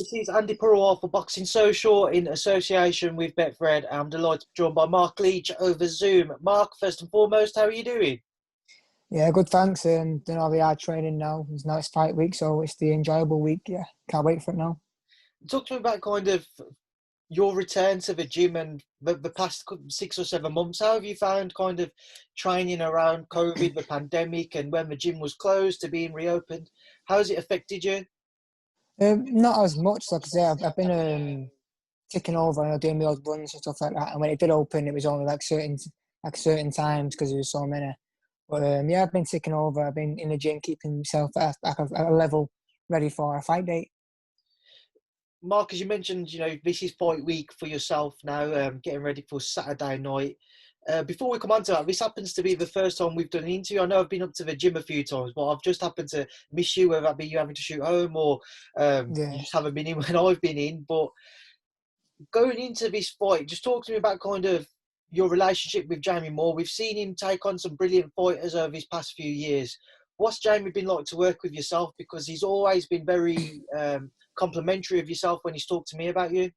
This is Andy Purewal for Boxing Social in association with Betfred. I'm delighted to be joined by Marc Leach over Zoom. Mark, first and foremost, how are you doing? Yeah, good, thanks. Doing all the hard training now. Now it's fight week, so it's the enjoyable week. Yeah, can't wait for it now. Talk to me about kind of your return to the gym and the past 6 or 7 months. How have you found kind of training around COVID, the pandemic, and when the gym was closed to being reopened? How has it affected you? Not as much, like I say. I've been ticking over and doing my odd runs and stuff like that. And when it did open, it was only certain times because there was so many. But yeah, I've been ticking over. I've been in the gym, keeping myself at a level ready for a fight date. Mark, as you mentioned, this is fight week for yourself now, getting ready for Saturday night. Before we come on to that, this happens to be the first time we've done an interview. I know I've been up to the gym a few times, but I've just happened to miss you, whether that be you having to shoot home or you Yeah. just haven't been in when I've been in. But going into this fight, just talk to me about kind of your relationship with Jamie Moore. We've seen him take on some brilliant fighters over his past few years. What's Jamie been like to work with yourself? Because he's always been very complimentary of yourself when he's talked to me about you.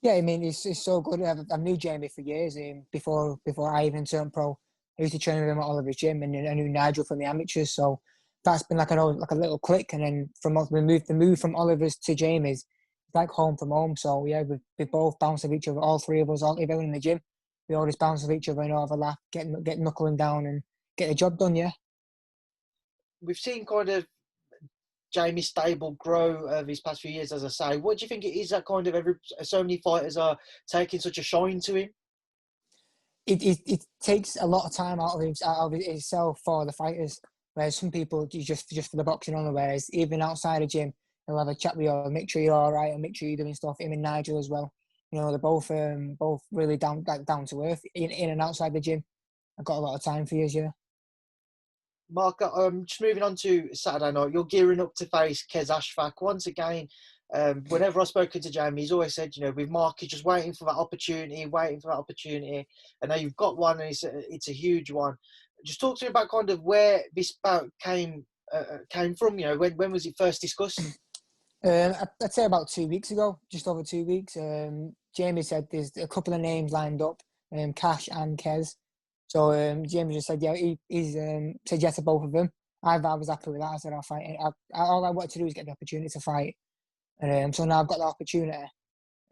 Yeah, I mean, it's so good. I've knew Jamie for years. Before I even turned pro, I used to train with him at Oliver's gym, and I knew Nigel from the amateurs. So that's been like a little click. And then the move from Oliver's to Jamie's, like home from home. So yeah, we both bounce off each other. All three of us, all everyone in the gym, we all just bounce off each other and overlap, get knuckling down and get the job done. Yeah. We've seen kind of Jamie Stable grow over these past few years, as I say. What do you think it is that kind of so many fighters are taking such a shine to him? It takes a lot of time out of himself for the fighters. Whereas some people just for the boxing only. Whereas even outside the gym, he'll have a chat with you, make sure you're all right, and make sure you're doing stuff. Him and Nigel as well. They're both really down to earth in and outside the gym. I've got a lot of time for you, yeah. Mark, just moving on to Saturday night, you're gearing up to face Qais Ashfaq. Once again, whenever I've spoken to Jamie, he's always said, with Mark, he's just waiting for that opportunity. And now you've got one, and it's a huge one. Just talk to me about kind of where this bout came from. When was it first discussed? I'd say about 2 weeks ago, just over 2 weeks. Jamie said there's a couple of names lined up, Cash and Qais. So Jamie just said, yeah, he's said yes to both of them. I was happy with that. I said, I'll fight. All I wanted to do is get the opportunity to fight. And so now I've got the opportunity.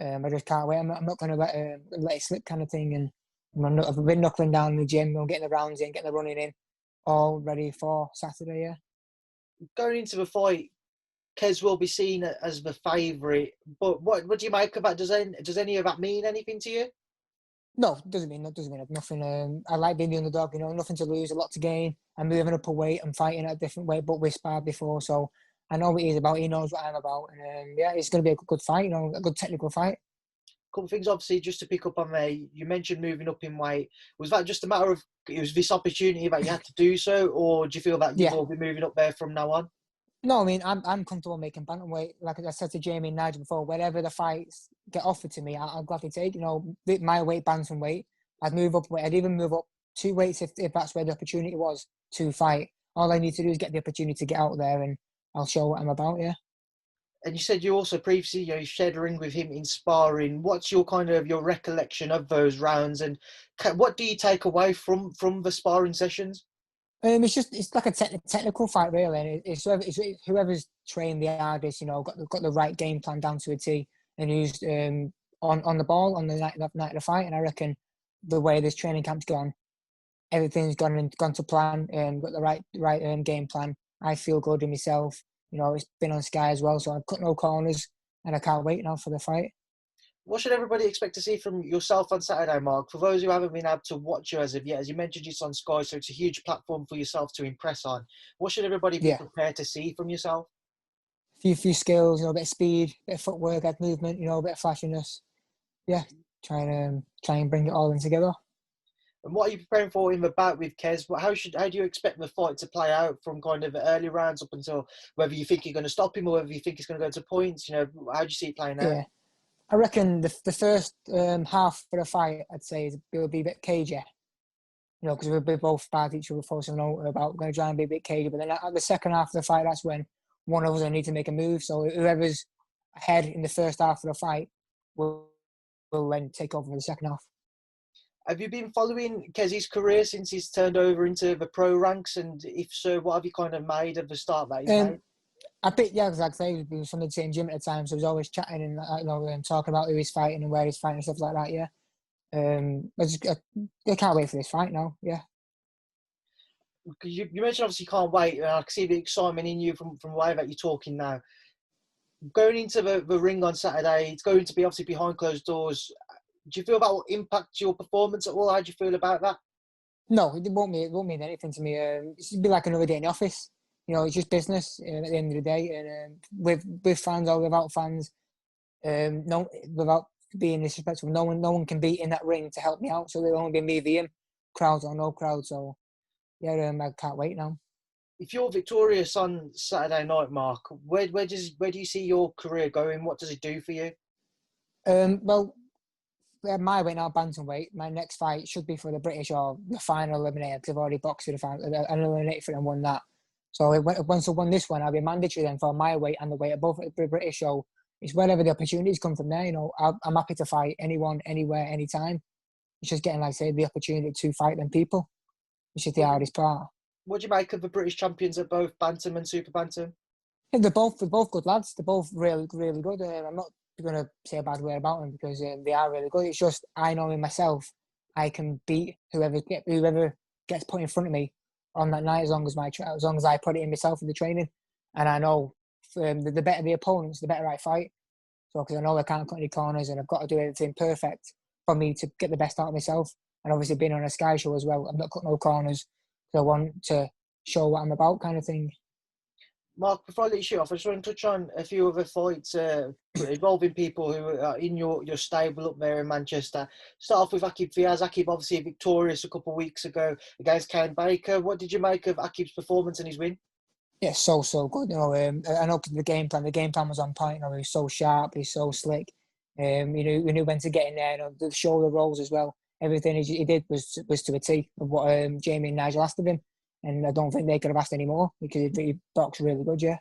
I just can't wait. I'm not going to let it slip kind of thing. And I've been knuckling down in the gym, getting the rounds in, getting the running in, all ready for Saturday, yeah. Going into the fight, Qais will be seen as the favourite. But what do you make of that? Does any of that mean anything to you? No, it doesn't mean nothing. I like being the underdog, nothing to lose, a lot to gain. I'm moving up a weight, I'm fighting at a different weight, but we sparred before, so I know what he's about, he knows what I'm about. And yeah, it's going to be a good fight, a good technical fight. Couple of things, obviously, just to pick up on there, you mentioned moving up in weight. Was that just a matter of, it was this opportunity that you had to do so, or do you feel that you will be moving up there from now on? No, I mean, I'm comfortable making bantamweight. Like I said to Jamie and Nigel before, whenever the fights get offered to me, I'll gladly take. My weight, bantamweight. I'd move up weight. I'd even move up 2 weights if that's where the opportunity was to fight. All I need to do is get the opportunity to get out there, and I'll show what I'm about. Yeah. And you said you also previously, shared a ring with him in sparring. What's your your recollection of those rounds, and what do you take away from the sparring sessions? It's like a technical fight, really. And it's whoever's trained the hardest, got the right game plan down to a T, and who's on the ball on the night of the fight. And I reckon the way this training camp's gone, everything's gone to plan, and got the right game plan. I feel good in myself. It's been on Sky as well, so I've cut no corners, and I can't wait now for the fight. What should everybody expect to see from yourself on Saturday, Mark? For those who haven't been able to watch you as of yet, as you mentioned, it's on Sky, so it's a huge platform for yourself to impress on. What should everybody be prepared to see from yourself? Few skills, a bit of speed, a bit of footwork, head movement, a bit of flashiness. Yeah, try and bring it all in together. And what are you preparing for in the bout with Qais? How do you expect the fight to play out from kind of the early rounds up until whether you think you're going to stop him or whether you think it's going to go to points? How do you see it playing out? Yeah. I reckon the first half for the fight, I'd say, will be a bit cagey. Because we both sparred each other before, so we know about going to try and be a bit cagey. But then at the second half of the fight, that's when one of us will need to make a move. So whoever's ahead in the first half of the fight will then take over in the second half. Have you been following Qais' career since he's turned over into the pro ranks? And if so, what have you kind of made of the start that he's made? A bit, yeah, because like I say, we were from the same gym at the time, so he was always chatting and talking about who he's fighting and where he's fighting and stuff like that. Yeah, I can't wait for this fight now. Yeah. You mentioned obviously you can't wait. I can see the excitement in you from the way that you're talking now. Going into the ring on Saturday, it's going to be obviously behind closed doors. Do you feel that will impact your performance at all? How do you feel about that? No, it won't mean anything to me. It'll be like another day in the office. It's just business at the end of the day. And with fans or without fans, no, without being disrespectful, no one can be in that ring to help me out. So it'll only be me via crowds or no crowd. So yeah, I can't wait now. If you're victorious on Saturday night, Mark, where do you see your career going? What does it do for you? Well, my weight now, bantamweight. My next fight should be for the British or the final eliminator because I've already boxed for the final, and eliminated for it and won that. So once I won this one, I'll be mandatory then for my weight and the weight above the British. So it's wherever the opportunities come from there. I'm happy to fight anyone, anywhere, anytime. It's just getting, like I say, the opportunity to fight them people, which is the hardest part. What do you make of the British champions at both bantam and super bantam? Yeah, they're both good lads. They're both really, really good. I'm not going to say a bad word about them because they are really good. It's just I know in myself I can beat whoever gets put in front of me on that night as long as I put it in myself in the training. And I know the better the opponents, the better I fight. So because I know I can't cut any corners and I've got to do everything perfect for me to get the best out of myself. And obviously being on a Sky show as well, I'm not cutting no corners. So I want to show what I'm about, kind of thing. Mark, before I let you shoot off, I just want to touch on a few other fights involving people who are in your stable up there in Manchester. Start off with Akifs. Akif obviously victorious a couple of weeks ago against Kane Baker. What did you make of Akif's performance and his win? Yeah, so good. I know the game plan was on point. He was so sharp. He's so slick. We knew when to get in there. The shoulder rolls as well. Everything he did was to a T of what Jamie and Nigel asked of him. And I don't think they could have asked any more because he boxed really good, yeah.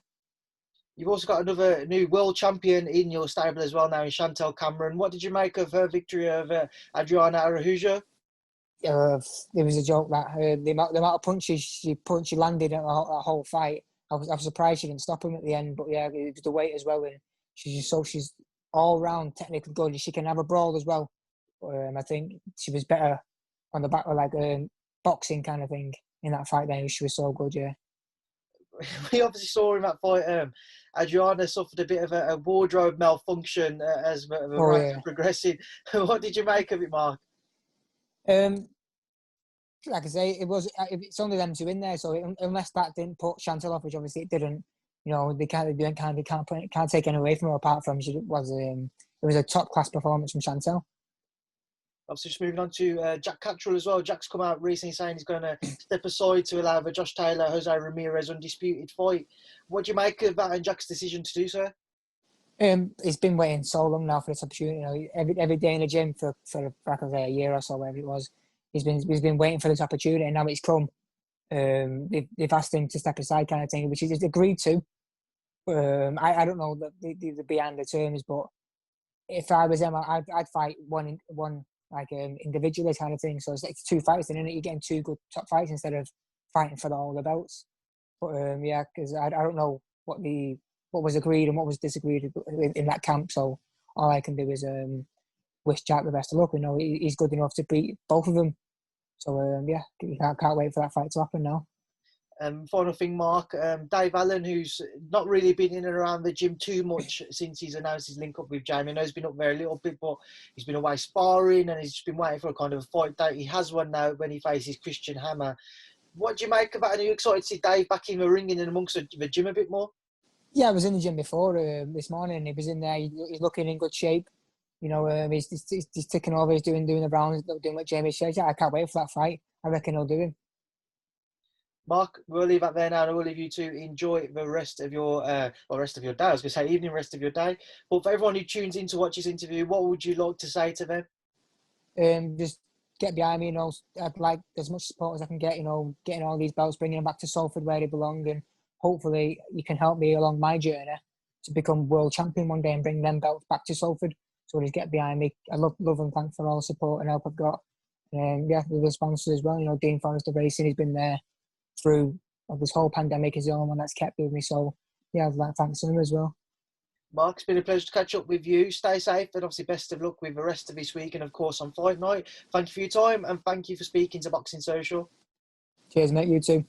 You've also got another new world champion in your stable as well now in Chantelle Cameron. What did you make of her victory over Adriana Araujo? It was a joke that the amount of punches she landed at the whole fight. I was surprised she didn't stop him at the end, but yeah, it was the weight as well. And she's all round technically good. She can have a brawl as well. I think she was better on the back of like boxing kind of thing in that fight. Then she was so good, yeah. We obviously saw in that fight. Adriana suffered a bit of a wardrobe malfunction as the rounds were progressing. What did you make of it, Mark? Like I say, it's only them two in there. So unless that didn't put Chantelle off, which obviously it didn't, they can't take any away from her apart from it was a top class performance from Chantelle. Obviously, just moving on to Jack Catterall as well. Jack's come out recently saying he's going to step aside to allow the Josh Taylor, Jose Ramirez undisputed fight. What do you make of that and Jack's decision to do so? He's been waiting so long now for this opportunity. Every day in the gym for like I say, a year or so, whatever it was. He's been waiting for this opportunity, and now it's come. They've asked him to step aside, kind of thing, which he's agreed to. I don't know the behind the terms, but if I was him, I'd fight one like individually kind of thing. So it's two fights, and then you're getting two good top fights instead of fighting for all the belts. But yeah, because I don't know what was agreed and what was disagreed in that camp. So all I can do is wish Jack the best of luck. He's good enough to beat both of them. So yeah, can't wait for that fight to happen now. Final thing, Mark, Dave Allen, who's not really been in and around the gym too much since he's announced his link up with Jamie. I know he's been up there a little bit, but he's been away sparring and he's just been waiting for a kind of a fight date. He has one now when he faces Christian Hammer. What do you make of that? Are you excited to see Dave back in the ring and amongst the gym a bit more? Yeah, I was in the gym before this morning. He was in there. He's looking in good shape. He's ticking over. He's doing the rounds, doing what Jamie says. Yeah, I can't wait for that fight. I reckon he'll do him. Mark, we'll leave that there now, and we'll leave you to enjoy the rest of your day. I was going to say evening, rest of your day. But for everyone who tunes in to watch this interview, what would you like to say to them? Just get behind me. I'd like as much support as I can get. Getting all these belts, bringing them back to Salford where they belong, and hopefully you can help me along my journey to become world champion one day and bring them belts back to Salford. So just get behind me. I love and thank for all the support and help I've got. Yeah, with the sponsors as well. You know, Dean Forrester Racing, he's been there through this whole pandemic. Is the only one that's kept with me. So yeah, I'd like to thank him as well. Mark, it's been a pleasure to catch up with you. Stay safe and obviously best of luck with the rest of this week and of course on fight night. Thank you for your time and thank you for speaking to Boxing Social. Cheers, mate. You too.